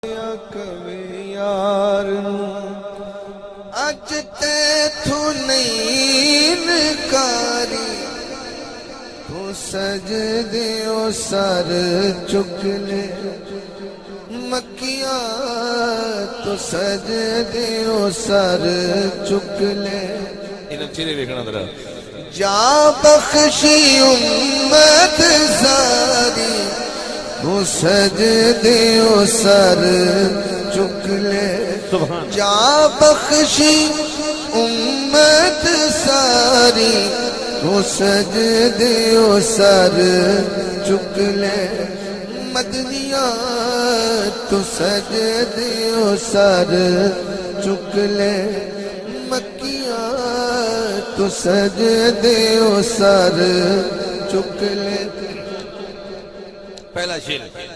کبھی یار اج تے تو نہیں نکاری تو سجدیوں سر چک لے مکیاں تو سجدیوں سر چک لے انہاں چہرے ویکھنا ذرا جا بخشی امت ساری وہ سجدیوں سر چک لے جا بخشی امت ساری وہ سجدیوں سر چک لے مدنیاں تو سجدیوں سر چک لے مکیاں تو سجدیوں سر چک لے پہلا شعر